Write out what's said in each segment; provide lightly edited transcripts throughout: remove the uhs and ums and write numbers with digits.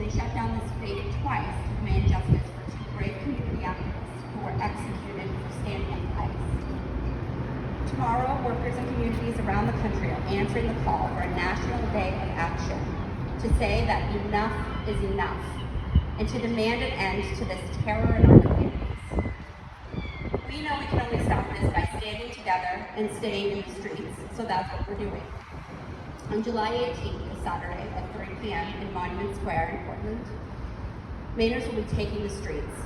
they shut down the state twice to demand justice for two brave community activists who were executed for standing on ICE. Tomorrow, workers and communities around the country are answering the call for a national day of action to say that enough is enough and to demand an end to this terror in our communities. We know we can only stop this by standing together and staying in the streets, so that's what we're doing. On July 18th, a Saturday at 3 p.m. in Monument Square in Portland, Mainers will be taking the streets.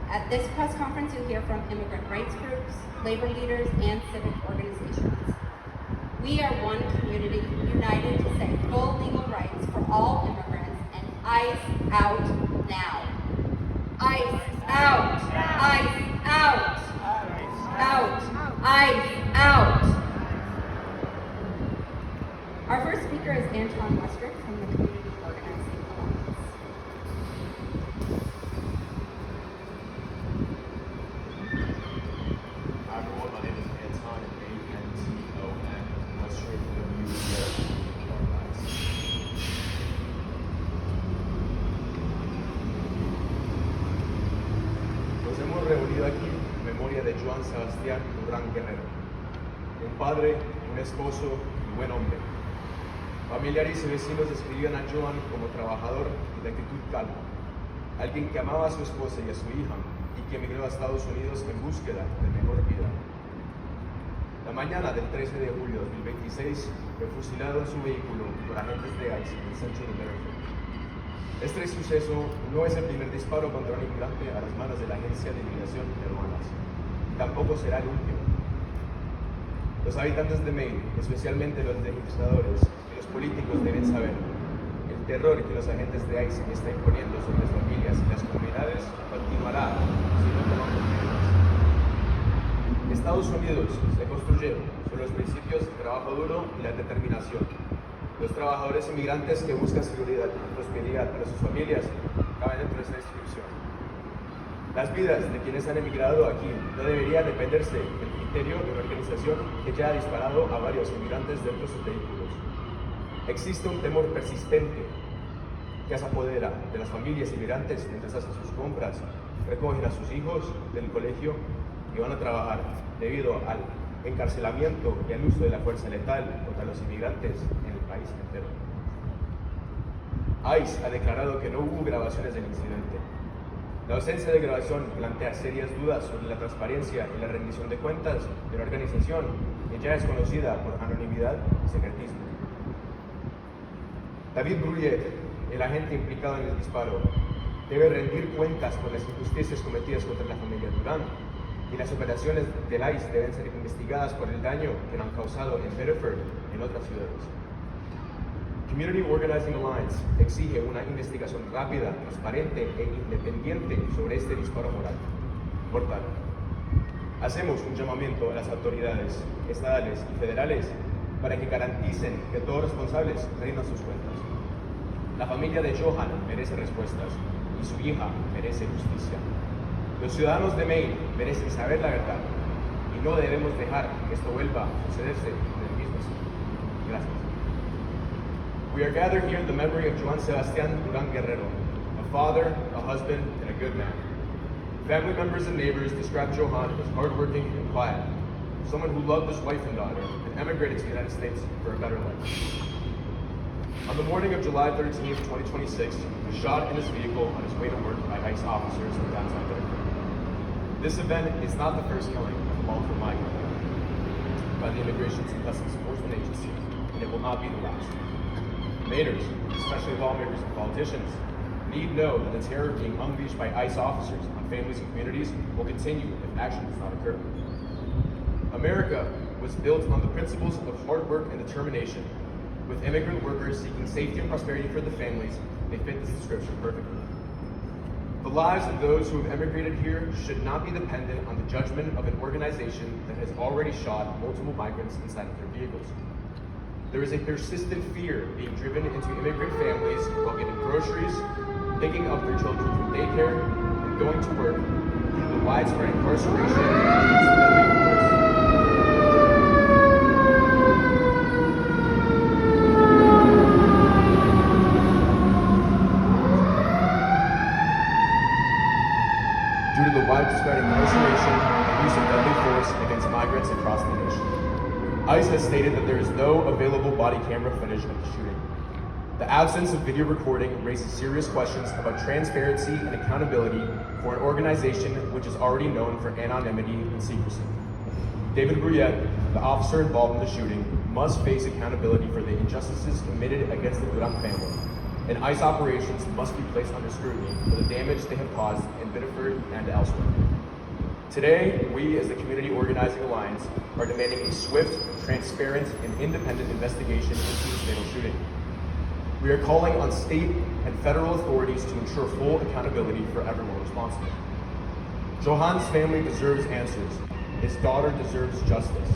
At this press conference, you'll hear from immigrant rights groups, labor leaders, and civic organizations. We are one community united to say full legal rights for all immigrants and ICE out now. ICE out! ICE out! Out! ICE out! Our first speaker is Anton Westrick from the Community Organizing Alliance. Hi everyone, my name is Anton, A-N-T-O-N, Westrick from the Community Alliance. Nos hemos reunido aquí en memoria de Joan Sebastián, un gran guerrero, un padre, un esposo y buen hombre. Familiares y vecinos describían a Joan como trabajador y de actitud calma, alguien que amaba a su esposa y a su hija y que emigró a Estados Unidos en búsqueda de mejor vida. La mañana del 13 de julio de 2026 fue fusilado en su vehículo por agentes de ICE en el centro de Maine. Este suceso no es el primer disparo contra un inmigrante a las manos de la Agencia de Inmigración y Aduanas, y tampoco será el último. Los habitantes de Maine, especialmente los legisladores y los políticos, deben saber el terror que los agentes de ICE están imponiendo sobre las familias y las comunidades continuará si no tomamos medidas. Estados Unidos se construyeron sobre los principios del trabajo duro y la determinación. Los trabajadores inmigrantes que buscan seguridad y prosperidad para sus familias caben dentro de esta descripción. Las vidas de quienes han emigrado aquí no deberían dependerse del criterio de una organización que ya ha disparado a varios inmigrantes dentro de sus vehículos. Existe un temor persistente que se apodera de las familias inmigrantes mientras hacen sus compras, recogen a sus hijos del colegio y van a trabajar debido al encarcelamiento y al uso de la fuerza letal contra los inmigrantes en el país entero. ICE ha declarado que no hubo grabaciones del incidente. La ausencia de grabación plantea serias dudas sobre la transparencia y la rendición de cuentas de la organización, que ya es conocida por anonimidad y secretismo. David Brullet, el agente implicado en el disparo, debe rendir cuentas por las injusticias cometidas contra la familia Durán, y las operaciones del ICE deben ser investigadas por el daño que han causado en Bedford y en otras ciudades. Community Organizing Alliance exige una investigación rápida, transparente e independiente sobre este disparo mortal. Hacemos un llamamiento a las autoridades estatales y federales para que garanticen que todos los responsables rindan sus cuentas. La familia de Johan merece respuestas y su hija merece justicia. Los ciudadanos de Maine merecen saber la verdad y no debemos dejar que esto vuelva a sucederse en el mismo sitio. Gracias. We are gathered here in the memory of Juan Sebastián Durán Guerrero, a father, a husband, and a good man. Family members and neighbors describe Johan as hardworking and quiet, someone who loved his wife and daughter and emigrated to the United States for a better life. On the morning of July 13, 2026, he was shot in his vehicle on his way to work by ICE officers in downtown Bedford. This event is not the first killing of a lawful migrant by the Immigration and Customs Enforcement Agency, and it will not be the last. Mainers, especially lawmakers and politicians, need know that the terror being unleashed by ICE officers on families and communities will continue if action does not occur. America was built on the principles of hard work and determination. With immigrant workers seeking safety and prosperity for the families, they fit this description perfectly. The lives of those who have emigrated here should not be dependent on the judgment of an organization that has already shot multiple migrants inside of their vehicles. There is a persistent fear being driven into immigrant families while getting groceries, picking up their children from daycare, and going to work due to the widespread incarceration and instability of force. across the nation. ICE has stated that there is no available body camera footage of the shooting. The absence of video recording raises serious questions about transparency and accountability for an organization which is already known for anonymity and secrecy. David Bruyette, the officer involved in the shooting, must face accountability for the injustices committed against the Durant family, and ICE operations must be placed under scrutiny for the damage they have caused in Biddeford and elsewhere. Today, we as the Community Organizing Alliance are demanding a swift, transparent, and independent investigation into this fatal shooting. We are calling on state and federal authorities to ensure full accountability for everyone responsible. Johan's family deserves answers. His daughter deserves justice.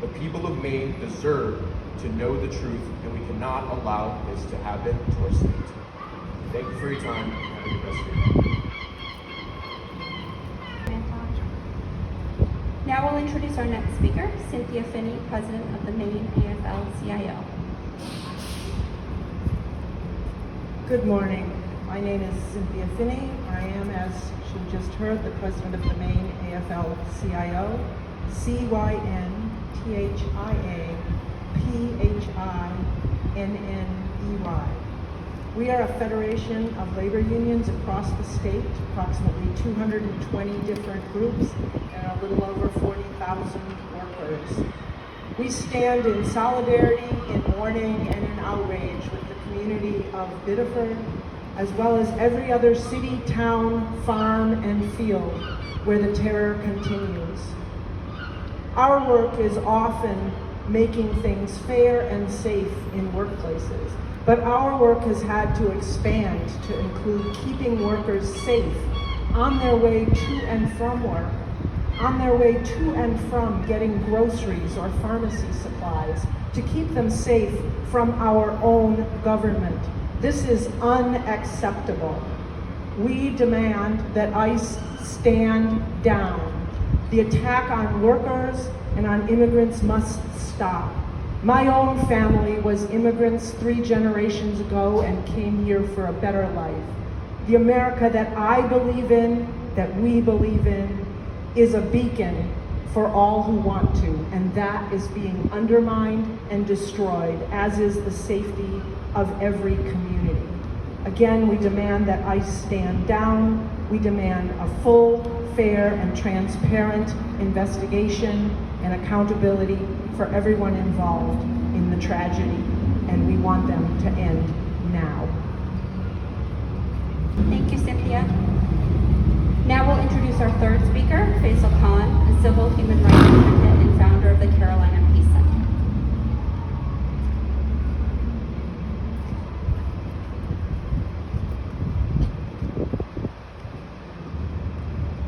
The people of Maine deserve to know the truth, and we cannot allow this to happen to our state. Thank you for your time, and have a good rest of your day. Now we'll introduce our next speaker, Cynthia Finney, President of the Maine AFL-CIO. Good morning. My name is Cynthia Finney. I am, as she just heard, the president of the Maine AFL-CIO, CYNTHIAPHINNEY. We are a federation of labor unions across the state, approximately 220 different groups, and a little over 40,000 workers. We stand in solidarity, in mourning, and in outrage with the community of Biddeford, as well as every other city, town, farm, and field where the terror continues. Our work is often making things fair and safe in workplaces, but our work has had to expand to include keeping workers safe on their way to and from work, on their way to and from getting groceries or pharmacy supplies, to keep them safe from our own government. This is unacceptable. We demand that ICE stand down. The attack on workers and on immigrants must stop. My own family was immigrants 3 generations ago and came here for a better life. The America that I believe in, that we believe in, is a beacon for all who want to, and that is being undermined and destroyed, as is the safety of every community. Again, we demand that ICE stand down. We demand a full, fair, and transparent investigation and accountability for everyone involved in the tragedy, and we want them to end now. Thank you, Cynthia. Now we'll introduce our third speaker, Faisal Khan, a civil human rights advocate and founder of the Carolina Peace Center.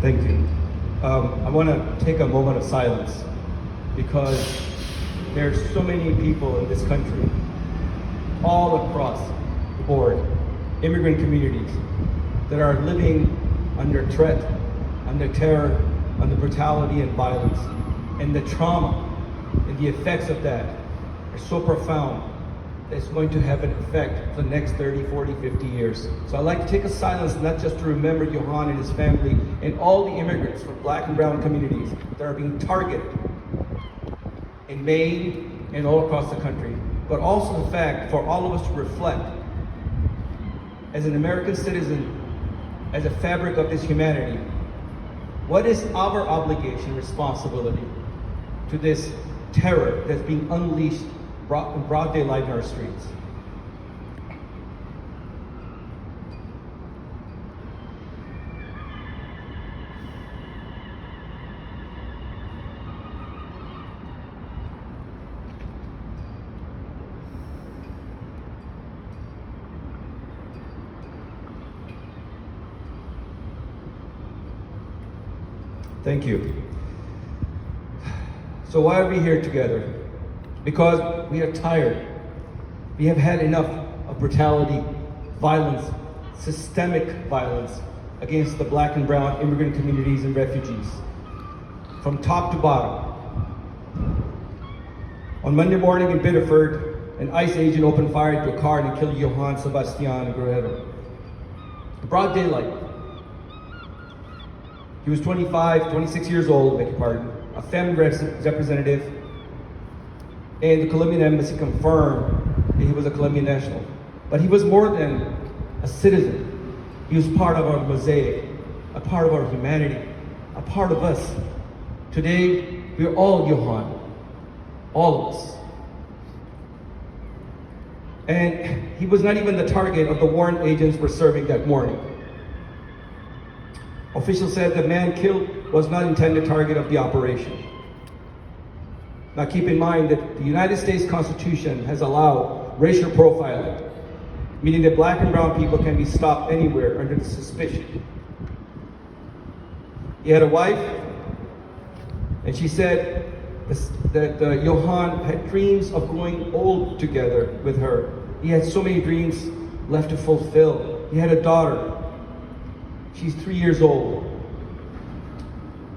Thank you. I want to take a moment of silence because there's so many people in this country, all across the board, immigrant communities, that are living under threat, under terror, under brutality and violence. And the trauma and the effects of that are so profound that it's going to have an effect for the next 30, 40, 50 years. So I'd like to take a silence not just to remember Johan and his family and all the immigrants from Black and brown communities that are being targeted in Maine and all across the country, but also the fact for all of us to reflect as an American citizen, as a fabric of this humanity, what is our obligation, responsibility to this terror that's being unleashed in broad daylight in our streets? Thank you. So why are we here together? Because we are tired. We have had enough of brutality, violence, systemic violence against the Black and brown immigrant communities and refugees, from top to bottom. On Monday morning in Biddeford, an ICE agent opened fire into a car and killed Johan Sebastian Guerrero. Broad daylight. He was 26 years old, beg your pardon. a family representative, and the Colombian embassy confirmed that he was a Colombian national. But he was more than a citizen. He was part of our mosaic, a part of our humanity, a part of us. Today, we're all Johan, all of us. And he was not even the target of the warrant agents were serving that morning. Officials said the man killed was not intended target of the operation. Now keep in mind that the United States Constitution has allowed racial profiling, meaning that black and brown people can be stopped anywhere under the suspicion. He had a wife, and she said that Johan had dreams of growing old together with her. He had so many dreams left to fulfill. He had a daughter. She's 3 years old.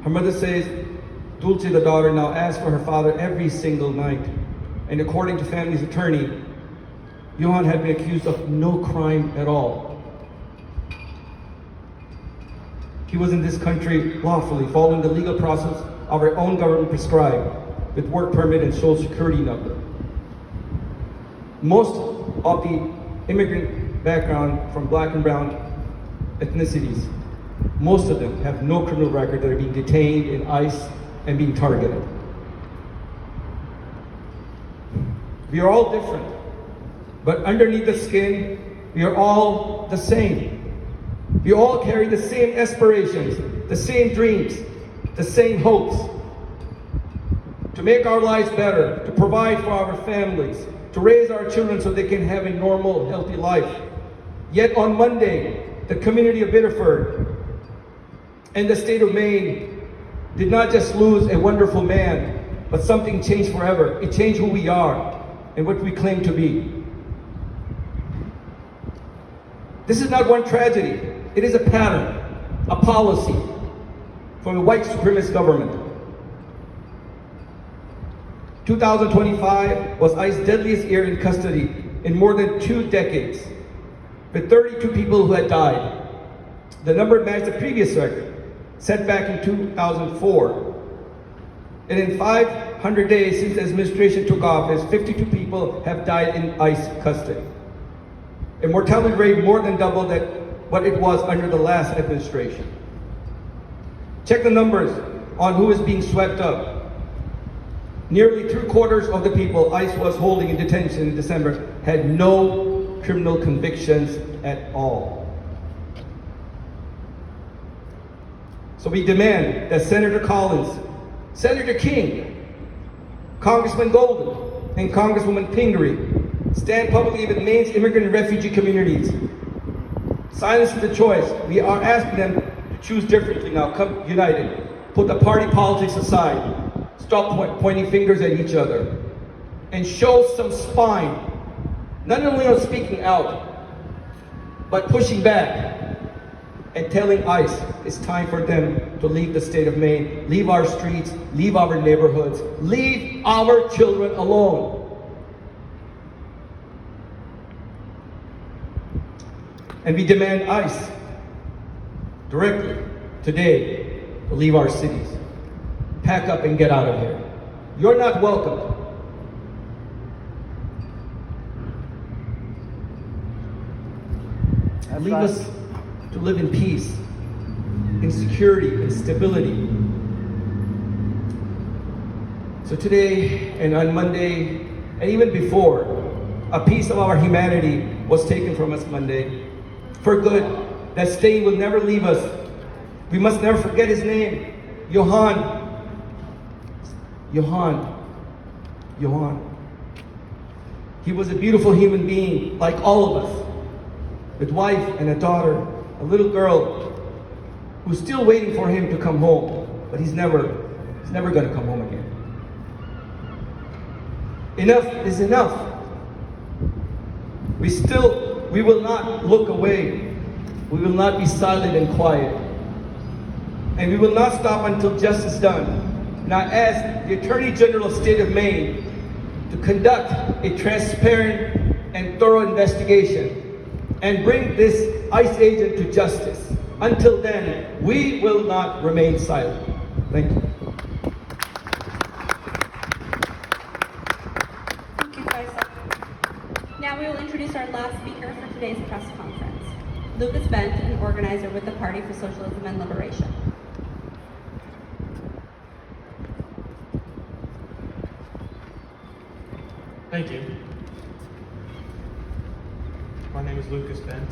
Her mother says, Dulce, the daughter, now asks for her father every single night. And according to family's attorney, Johan had been accused of no crime at all. He was in this country lawfully, following the legal process of our own government prescribed, with work permit and social security number. Most of the immigrant background from black and brown ethnicities, most of them have no criminal record that are being detained in ICE and being targeted. We are all different, but underneath the skin, we are all the same. We all carry the same aspirations, the same dreams, the same hopes. To make our lives better, to provide for our families, to raise our children so they can have a normal, healthy life. Yet on Monday, the community of Biddeford and the state of Maine did not just lose a wonderful man, but something changed forever. It changed who we are and what we claim to be. This is not one tragedy. It is a pattern, a policy from a white supremacist government. 2025 was ICE's deadliest year in custody in more than 2 decades, with 32 people who had died. The number matched the previous record, set back in 2004. And in 500 days since the administration took office, 52 people have died in ICE custody. A mortality rate more than double that what it was under the last administration. Check the numbers on who is being swept up. Nearly 3/4 of the people ICE was holding in detention in December had no criminal convictions at all. So we demand that Senator Collins, Senator King, Congressman Golden, and Congresswoman Pingree stand publicly with Maine's immigrant and refugee communities. Silence is the choice. We are asking them to choose differently now. Come united. Put the party politics aside. Stop pointing fingers at each other. And show some spine. Not only on speaking out, but pushing back and telling ICE it's time for them to leave the state of Maine, leave our streets, leave our neighborhoods, leave our children alone. And we demand ICE directly today to leave our cities. Pack up and get out of here. You're not welcome. Leave us to live in peace, in security, in stability. So today and on Monday, and even before, a piece of our humanity was taken from us Monday. For good, that stain will never leave us. We must never forget his name, Johan. Johan. He was a beautiful human being, like all of us, with wife and a daughter, a little girl who's still waiting for him to come home, but he's never going to come home again. Enough is enough. We will not look away. We will not be silent and quiet. And we will not stop until justice is done. And I ask the Attorney General of the State of Maine to conduct a transparent and thorough investigation and bring this ICE agent to justice. Until then, we will not remain silent. Thank you. last speaker for today's press conference, Lucas Bent, an organizer with the Party for Socialism and Liberation. Thank you. My name is Lucas Bent.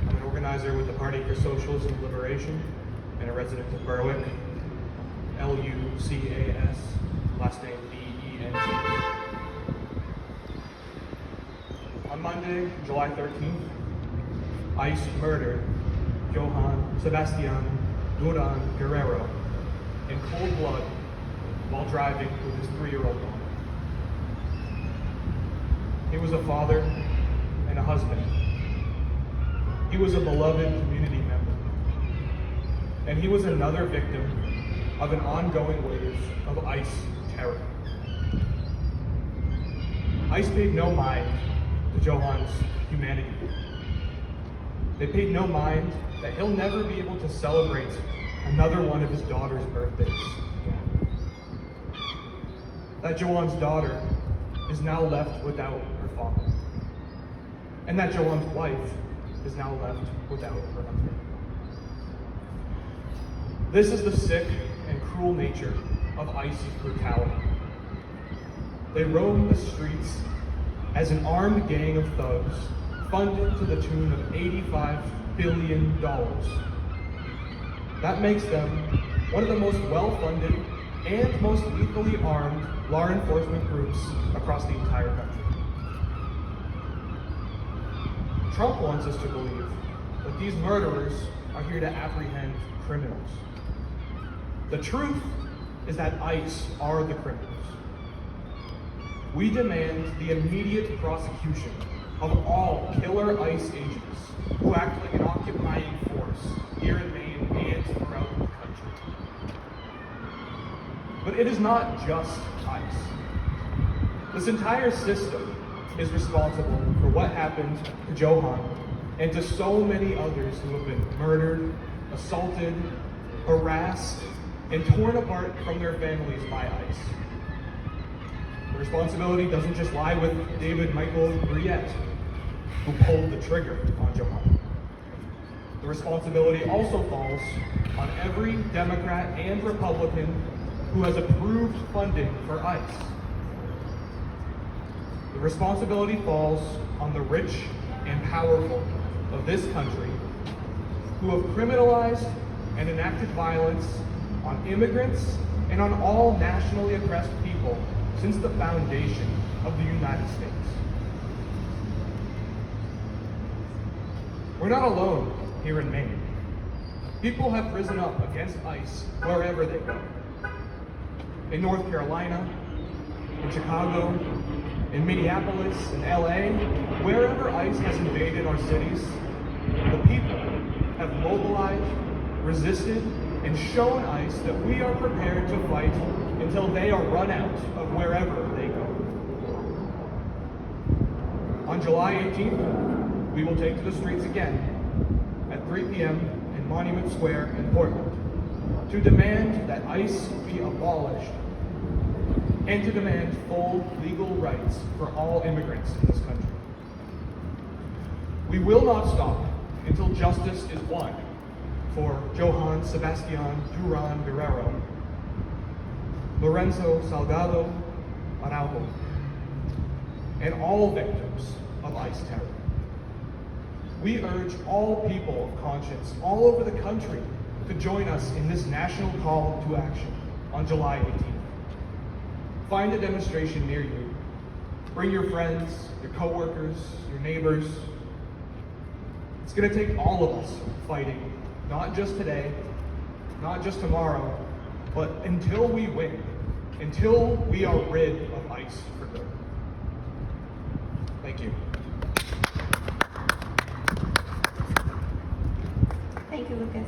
I'm an organizer with the Party for Socialism and Liberation and a resident of Berwick. Lucas, last name Bent. On Monday, July 13th, ICE murdered Johann Sebastian Duran Guerrero in cold blood while driving with his 3-year-old daughter. He was a father and a husband. He was a beloved community member. And he was another victim of an ongoing wave of ICE terror. ICE paid no mind to Johann's humanity. They paid no mind that he'll never be able to celebrate another one of his daughter's birthdays. That Johann's daughter is now left without her father. And that Johann's wife is now left without her husband. This is the sick and cruel nature of ICE's brutality. They roam the streets as an armed gang of thugs funded to the tune of $85 billion. That makes them one of the most well-funded and most lethally armed law enforcement groups across the entire country. Trump wants us to believe that these murderers are here to apprehend criminals. The truth is that ICE are the criminals. We demand the immediate prosecution of all killer ICE agents who act like an occupying force here in Maine and throughout the country. But it is not just ICE. This entire system is responsible for what happened to Johann and to so many others who have been murdered, assaulted, harassed, and torn apart from their families by ICE. The responsibility doesn't just lie with David Michael Briette, who pulled the trigger on Johann. The responsibility also falls on every Democrat and Republican who has approved funding for ICE. The responsibility falls on the rich and powerful of this country who have criminalized and enacted violence on immigrants and on all nationally oppressed people since the foundation of the United States. We're not alone here in Maine. People have risen up against ICE wherever they go. In North Carolina, in Chicago, in Minneapolis, in LA, wherever ICE has invaded our cities, the people have mobilized, resisted, and shown ICE that we are prepared to fight until they are run out of wherever they go. On July 18th, we will take to the streets again at 3 p.m. in Monument Square in Portland to demand that ICE be abolished and to demand full legal rights for all immigrants in this country. We will not stop until justice is won for Johann Sebastian Duran Guerrero, Lorenzo Salgado Araujo, and all victims of ICE terror. We urge all people of conscience all over the country to join us in this national call to action on July 18th. Find a demonstration near you. Bring your friends, your coworkers, your neighbors. It's going to take all of us fighting, not just today, not just tomorrow, but until we win, until we are rid of ICE for good. Thank you. Thank you, Lucas.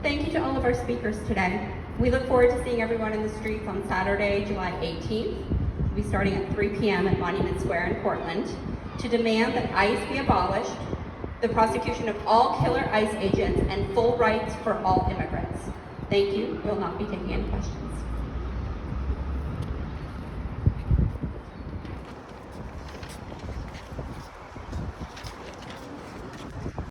Thank you to all of our speakers today. We look forward to seeing everyone in the streets on Saturday, July 18th. We'll be starting at 3 p.m. at Monument Square in Portland to demand that ICE be abolished, the prosecution of all killer ICE agents, and full rights for all immigrants. Thank you. We'll not be taking any questions.